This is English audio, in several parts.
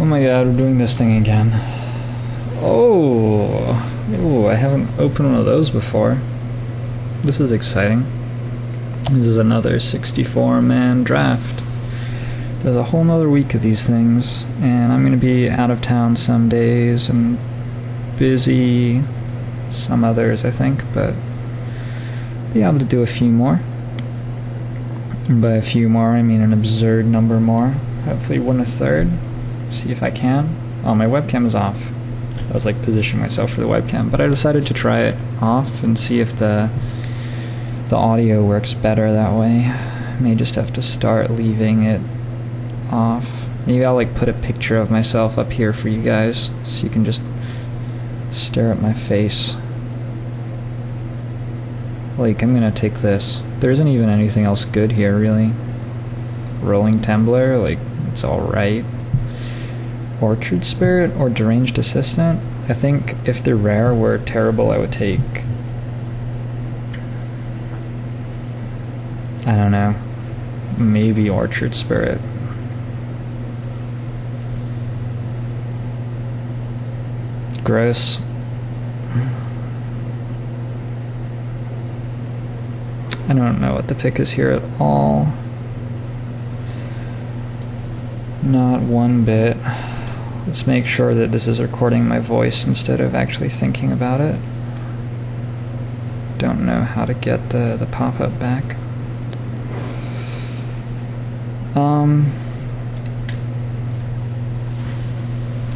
Oh my god, we're doing this thing again. Oh, ooh, I haven't opened one of those before. This is exciting. This is another 64-man draft. There's a whole nother week of these things, and I'm going to be out of town some days and busy some others, I think, but be able to do a few more. And by a few more, I mean an absurd number more. Hopefully 1/3. See if I can. Oh, my webcam is off. I was like positioning myself for the webcam, but I decided to try it off and see if the audio works better that way. I may just have to start leaving it off. Maybe I'll like put a picture of myself up here for you guys so you can just stare at my face. Like, I'm gonna take this. There isn't even anything else good here, really. Rolling Tumbler, like, it's alright. Orchard Spirit or Deranged Assistant. I think if the rare were terrible, I would take, I don't know, maybe Orchard Spirit. Gross. I don't know what the pick is here at all. Not one bit. Let's make sure that this is recording my voice instead of actually thinking about it. Don't know how to get the pop-up back.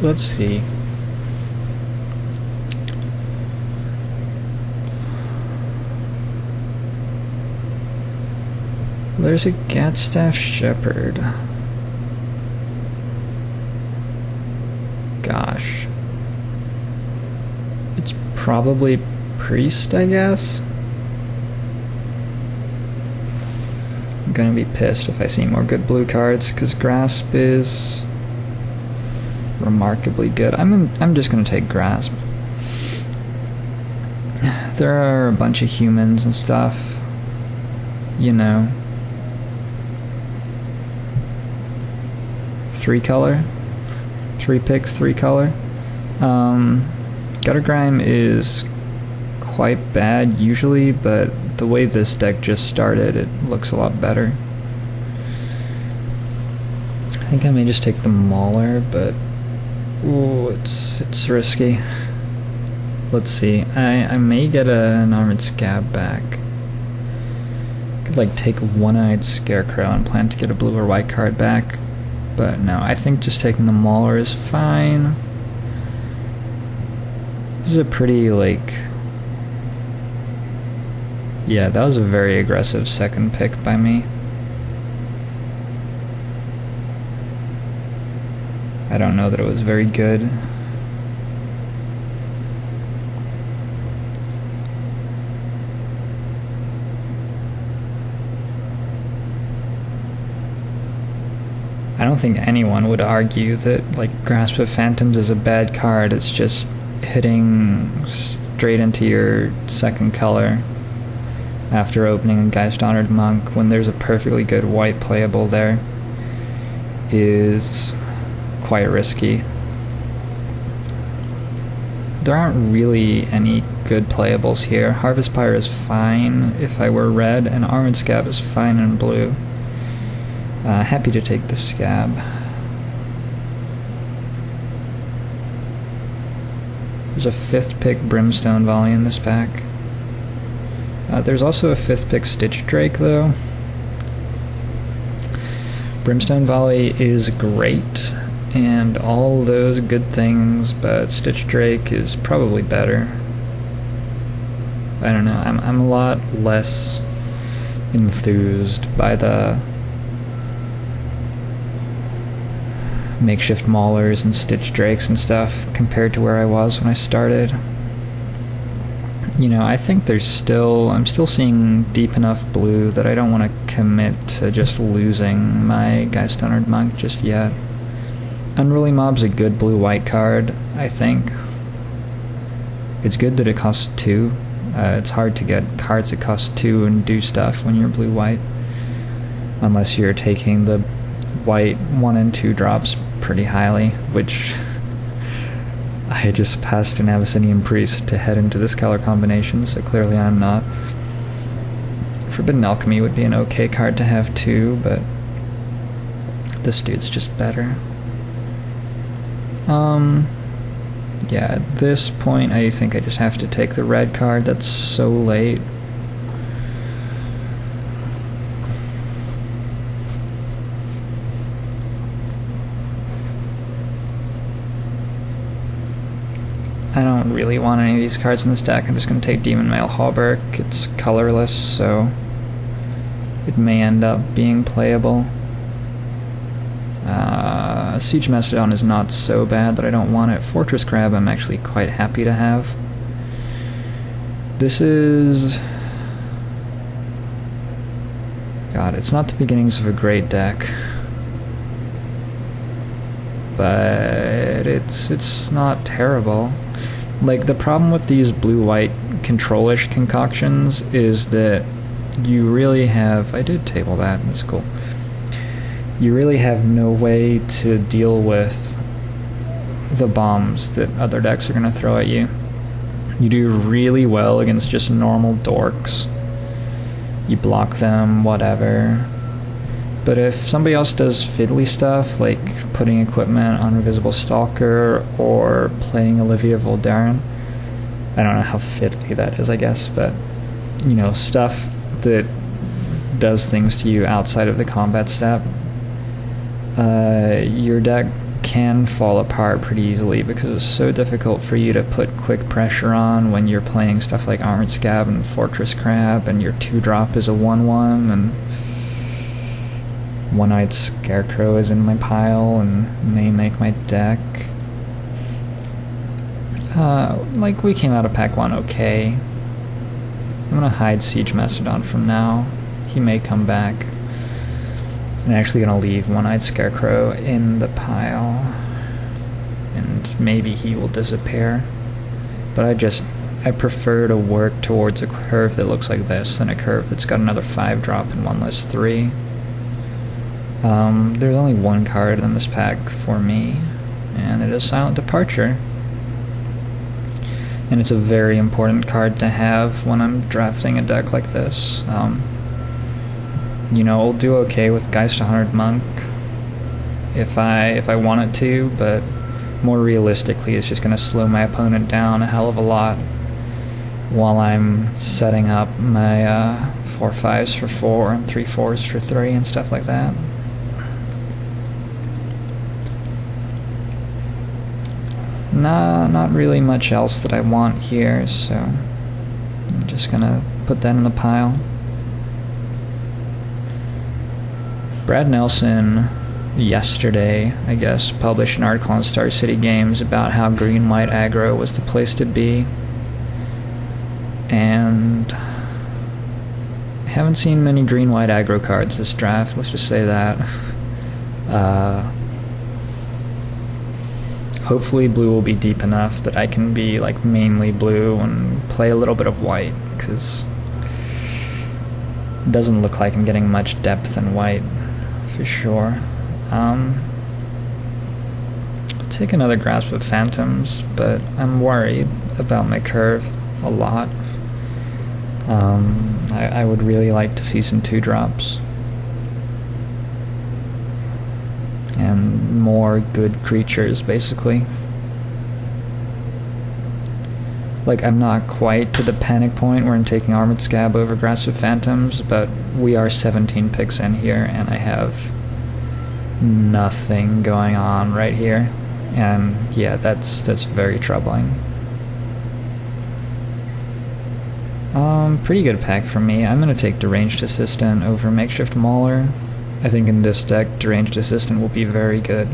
Let's see. There's a Gatstaff Shepherd. Gosh. It's probably Priest, I guess? I'm gonna be pissed if I see more good blue cards, because Grasp is remarkably good. I'm just gonna take Grasp. There are a bunch of humans and stuff, you know. 3-color, 3 picks, 3-color. Gutter Grime is quite bad usually, but the way this deck just started, it looks a lot better. I think I may just take the Mauler, but ooh, it's risky. Let's see. I may get an Armored Scab back. Could like take One-Eyed Scarecrow and plan to get a blue or white card back. But no, I think just taking the Mauler is fine. This is a pretty, like... Yeah, that was a very aggressive second pick by me. I don't know that it was very good. I don't think anyone would argue that, like, Grasp of Phantoms is a bad card. It's just hitting straight into your second color after opening a Geist Honored Monk when there's a perfectly good white playable there is quite risky. There aren't really any good playables here. Harvest Pyre is fine if I were red, and Armored Scab is fine in blue. Happy to take the Scab. There's a 5th pick Brimstone Volley in this pack. There's also a 5th pick Stitch Drake, though. Brimstone Volley is great, and all those good things, but Stitch Drake is probably better. I don't know, I'm a lot less enthused by the makeshift Maulers and Stitch Drakes and stuff compared to where I was when I started. You know, I think I'm still seeing deep enough blue that I don't want to commit to just losing my Geist Honored Monk just yet. Unruly Mob's a good blue-white card, I think. It's good that it costs 2. It's hard to get cards that cost 2 and do stuff when you're blue-white, unless you're taking the white 1 and 2 drops pretty highly, which I just passed an Abyssinian Priest to head into this color combination, so clearly I'm not. Forbidden Alchemy would be an okay card to have too, but this dude's just better. Yeah, at this point I think I just have to take the red card. That's so late. I don't really want any of these cards in this deck. I'm just going to take Demon Mail Hallberg. It's colorless, so it may end up being playable. Siege Mastodon is not so bad that I don't want it. Fortress Crab I'm actually quite happy to have. This is... God, it's not the beginnings of a great deck. But it's not terrible. Like, the problem with these blue-white control-ish concoctions is that you really have... I did table that, that's cool. You really have no way to deal with the bombs that other decks are going to throw at you. You do really well against just normal dorks. You block them, whatever. But if somebody else does fiddly stuff, like putting equipment on Invisible Stalker or playing Olivia Voldaren, I don't know how fiddly that is, I guess, but, you know, stuff that does things to you outside of the combat step, your deck can fall apart pretty easily because it's so difficult for you to put quick pressure on when you're playing stuff like Armored Scab and Fortress Crab, and your 2-drop is a 1/1, and One-Eyed Scarecrow is in my pile and may make my deck. Like, we came out of pack 1 okay. I'm gonna hide Siege Mastodon from now. He may come back. I'm actually gonna leave One-Eyed Scarecrow in the pile, and maybe he will disappear. But I prefer to work towards a curve that looks like this than a curve that's got another 5-drop and 1 less 3. There's only one card in this pack for me, and it is Silent Departure. And it's a very important card to have when I'm drafting a deck like this. You know, I'll do okay with Geist 100 Monk if I want it to, but more realistically it's just going to slow my opponent down a hell of a lot while I'm setting up my 4/5s for 4 and 3/4s for 3 and stuff like that. Not really much else that I want here, so I'm just gonna put that in the pile. Brad Nelson yesterday, I guess, published an article on Star City Games about how green-white aggro was the place to be, and I haven't seen many green-white aggro cards this draft, let's just say that. Hopefully blue will be deep enough that I can be like mainly blue and play a little bit of white, because it doesn't look like I'm getting much depth in white for sure. I'll take another Grasp of Phantoms, but I'm worried about my curve a lot. I would really like to see some 2-drops and more good creatures, basically. Like, I'm not quite to the panic point where I'm taking Armored Scab over Grasp of Phantoms, but we are 17 picks in here, and I have nothing going on right here. And yeah, that's very troubling. Pretty good pack for me. I'm gonna take Deranged Assistant over Makeshift Mauler. I think in this deck, Deranged Assistant will be very good.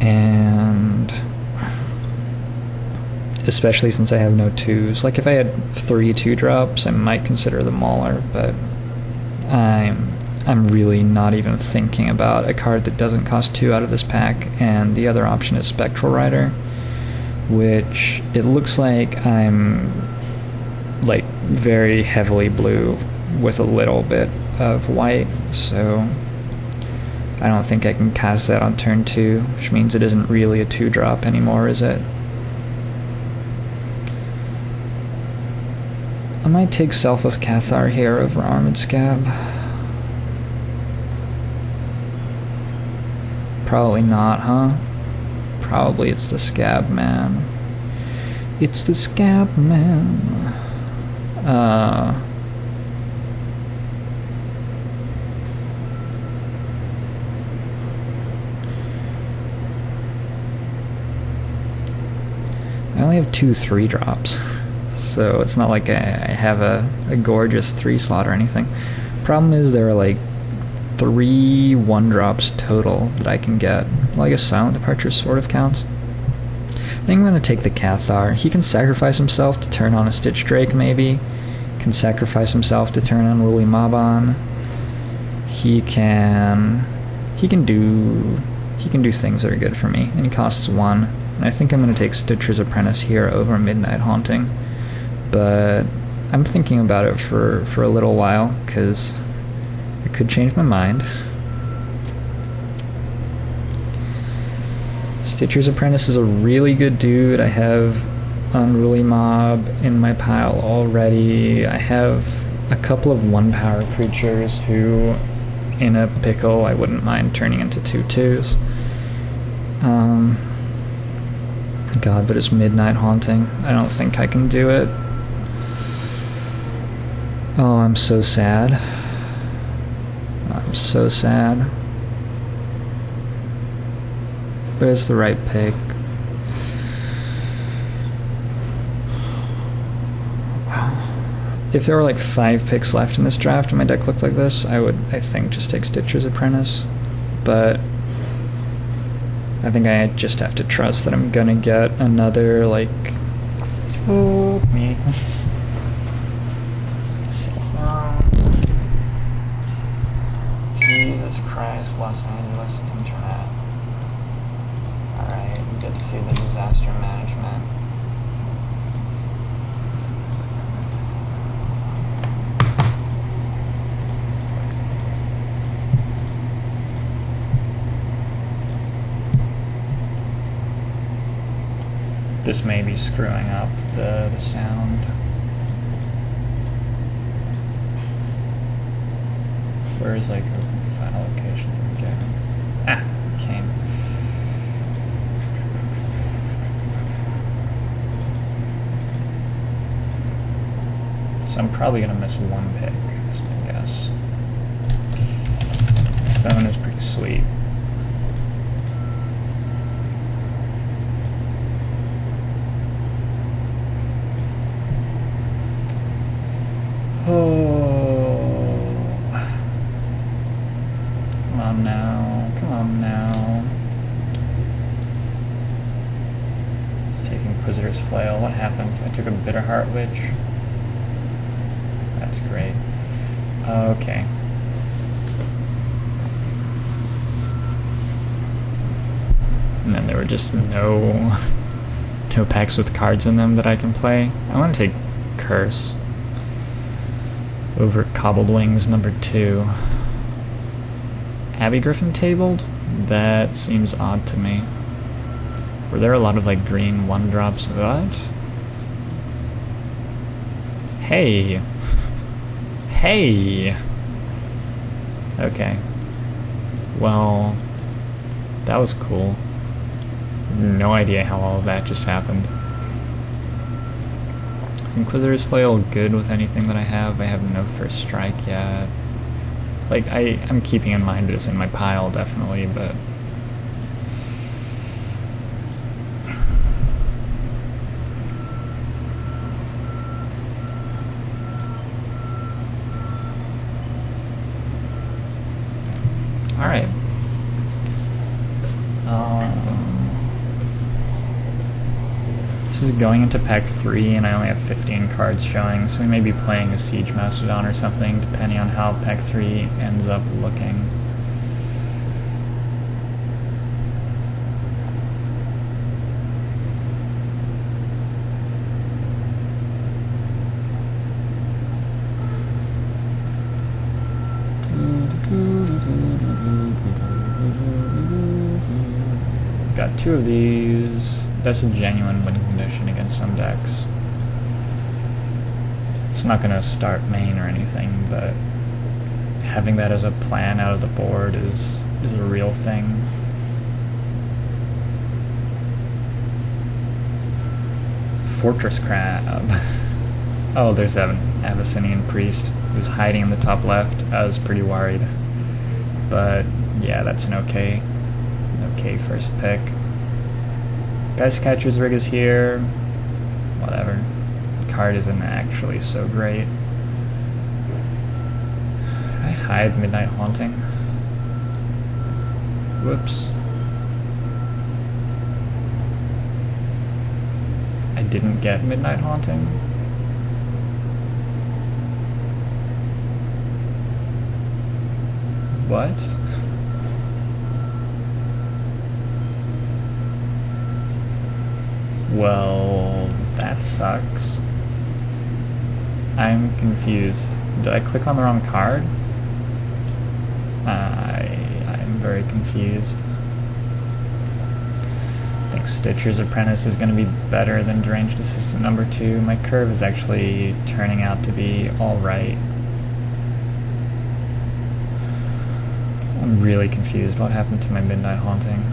And especially since I have no 2s. Like, if I had 3 2-drops, I might consider the Mauler, but I'm really not even thinking about a card that doesn't cost 2 out of this pack, and the other option is Spectral Rider, which it looks like I'm like very heavily blue with a little bit of white, so I don't think I can cast that on turn 2, which means it isn't really a 2-drop anymore, is it? I might take Selfless Cathar here over Armored Scab. Probably not, huh? Probably it's the Scab Man. It's the Scab Man. I only have 2 3-drops, so it's not like I have a gorgeous 3-slot or anything. Problem is there are like 3 1-drops total that I can get. Well, I guess Silent Departure sort of counts. I think I'm going to take the Cathar. He can sacrifice himself to turn on a Stitch Drake, maybe. Can sacrifice himself to turn on Woolly Mabon. He can do things that are good for me, and he costs 1. And I think I'm going to take Stitcher's Apprentice here over Midnight Haunting. But I'm thinking about it for a little while, because I could change my mind. Stitcher's Apprentice is a really good dude. I have Unruly Mob in my pile already. I have a couple of 1-power creatures who, in a pickle, I wouldn't mind turning into 2/2s. God, but it's Midnight Haunting. I don't think I can do it. Oh, I'm so sad. I'm so sad. But it's the right pick. If there were like 5 picks left in this draft and my deck looked like this, I would, I think, just take Stitcher's Apprentice. But I think I just have to trust that I'm gonna get another, like... Oh, me. Jesus Christ, Los Angeles Internet. Alright, we get to see the disaster management. This may be screwing up the sound. Where is like a file location? Okay. Ah, came. So I'm probably gonna miss 1 pick, is my guess. The phone is pretty sweet. Oh, come on now, come on now. Let's take Inquisitor's Flail. What happened? I took a Bitterheart Witch. That's great. Okay. And then there were just no packs with cards in them that I can play. I want to take Curse over Cobbled Wings number 2. Abbey Griffin tabled? That seems odd to me. Were there a lot of like green 1-drops? What? Hey! Hey! Okay. Well, that was cool. No idea how all of that just happened. Is Inquisitor's Flail good with anything that I have? I have no First Strike yet. Like, I'm keeping in mind that it's in my pile, definitely, but... Alright. This is going into pack 3, and I only have 15 cards showing, so we may be playing a Siege Mastodon or something, depending on how pack 3 ends up looking. got 2 of these. That's a genuine win condition against some decks. It's not going to start main or anything, but having that as a plan out of the board is a real thing. Fortress Crab. Oh, there's an Abyssinian Priest who's hiding in the top left. I was pretty worried. But yeah, that's an okay first pick. Geist Catcher's Rig is here. Whatever. The card isn't actually so great. Did I hide Midnight Haunting? Whoops. I didn't get Midnight Haunting. What? Well, that sucks. I'm confused. Did I click on the wrong card? I'm very confused. I think Stitcher's Apprentice is going to be better than Deranged Assistant number 2. My curve is actually turning out to be alright. I'm really confused. What happened to my Midnight Haunting?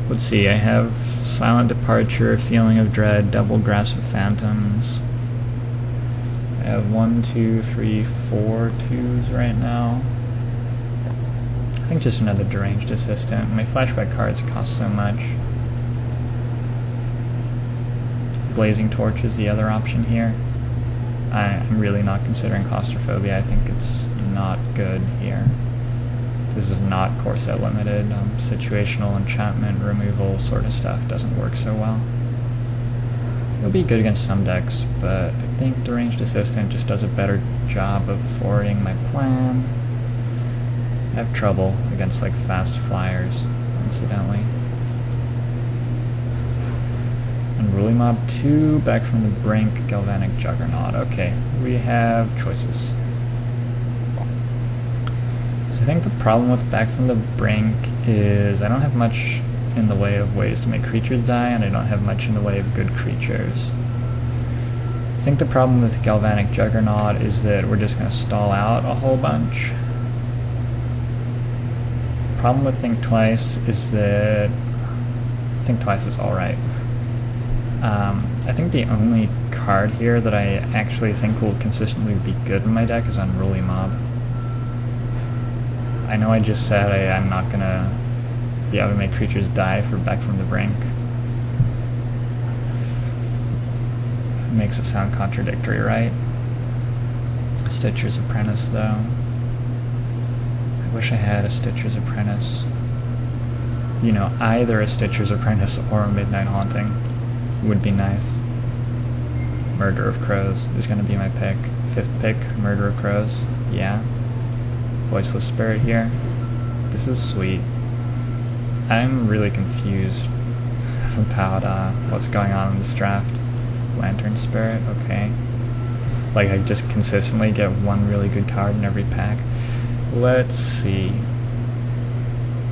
Let's see, I have Silent Departure, Feeling of Dread, Double Grasp of Phantoms. I have 1, 2, 3, 4 twos right now. I think just another Deranged Assistant. My flashback cards cost so much. Blazing Torch is the other option here. I'm really not considering Claustrophobia. I think it's not good here. This is not core set limited. Situational enchantment removal sort of stuff doesn't work so well. It'll be good against some decks, but I think Deranged Assistant just does a better job of forwarding my plan. I have trouble against like fast flyers, incidentally. Unruly Mob 2, Back from the Brink, Galvanic Juggernaut. Okay, we have choices. I think the problem with Back from the Brink is I don't have much in the way of ways to make creatures die, and I don't have much in the way of good creatures. I think the problem with Galvanic Juggernaut is that we're just going to stall out a whole bunch. Problem with Think Twice is that Think Twice is alright. I think the only card here that I actually think will consistently be good in my deck is Unruly Mob. I know I just said I'm not going to be able to make creatures die for Back from the Brink. It makes it sound contradictory, right? Stitcher's Apprentice, though. I wish I had a Stitcher's Apprentice. You know, either a Stitcher's Apprentice or a Midnight Haunting would be nice. Murder of Crows is going to be my pick. 5th pick, Murder of Crows. Yeah. Voiceless Spirit here. This is sweet. I'm really confused about what's going on in this draft. Lantern Spirit, okay. Like, I just consistently get one really good card in every pack. Let's see.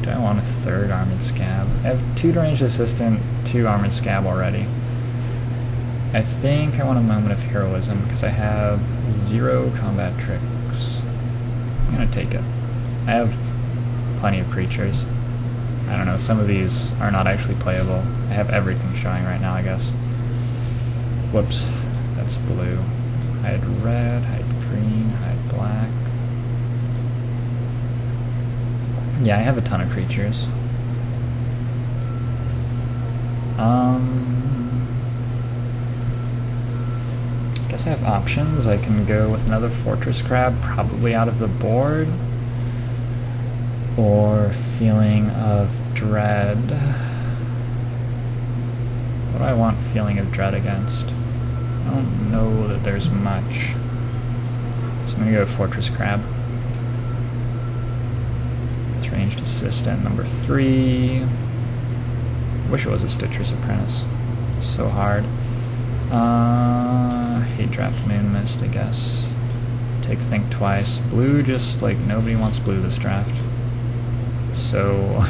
Do I want a 3rd Armored Scab? I have 2 Deranged Assistant, 2 Armored Scab already. I think I want a Moment of Heroism because I have 0 combat tricks. I'm gonna take it. I have plenty of creatures. I don't know, some of these are not actually playable. I have everything showing right now, I guess. Whoops, that's blue. Hide red, hide green, hide black. Yeah, I have a ton of creatures. Guess I have options. I can go with another Fortress Crab, probably out of the board. Or Feeling of Dread. What do I want Feeling of Dread against? I don't know that there's much. So I'm gonna go Fortress Crab. deranged assistant number 3. Wish it was a Stitcher's Apprentice. So hard. Hate draft Moon Mist, I guess. Take think twice. Blue, just like nobody wants blue this draft. So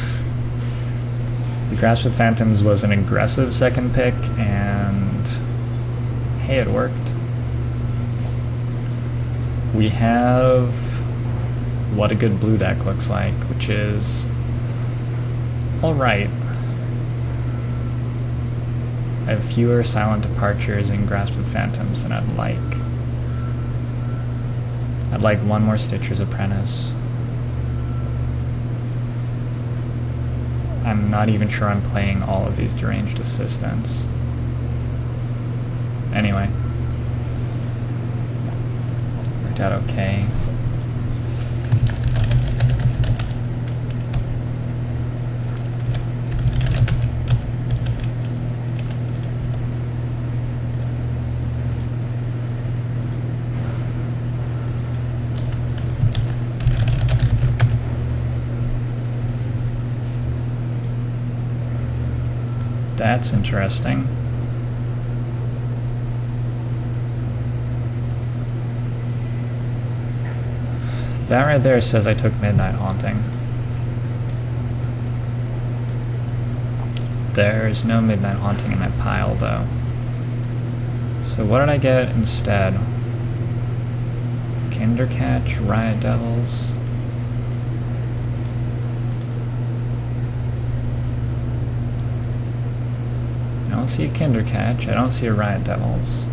the Grasp of Phantoms was an aggressive second pick, and hey, it worked. We have what a good blue deck looks like, which is alright. I have fewer silent departures in Grasp of Phantoms than I'd like. I'd like one more Stitcher's Apprentice. I'm not even sure I'm playing all of these deranged assistants. Anyway. Worked out okay. That's interesting. That right there says I took Midnight Haunting. There's no Midnight Haunting in my pile, though. So what did I get instead? Kindercatch, Riot Devils. I don't see a Kindercatch. I don't see a Riot Devils.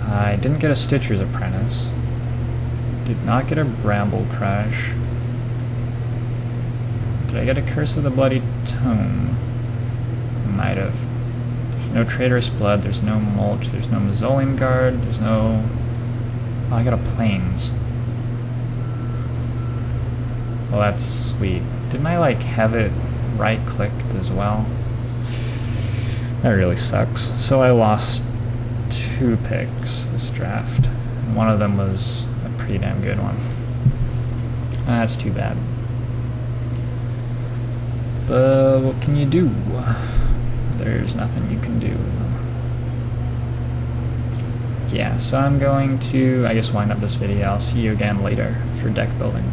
I didn't get a Stitcher's Apprentice. Did not get a Bramble Crush. Did I get a Curse of the Bloody Tome? Might have. There's no Traitorous Blood, there's no Mulch, there's no Mausoleum Guard, there's no... Oh, I got a Plains. Well, that's sweet. Didn't I, like, have it right-clicked as well? That really sucks. So I lost 2 picks this draft. And one of them was a pretty damn good one. That's too bad. But what can you do? There's nothing you can do. Yeah, so I'm going to, I guess, wind up this video. I'll see you again later for deck building.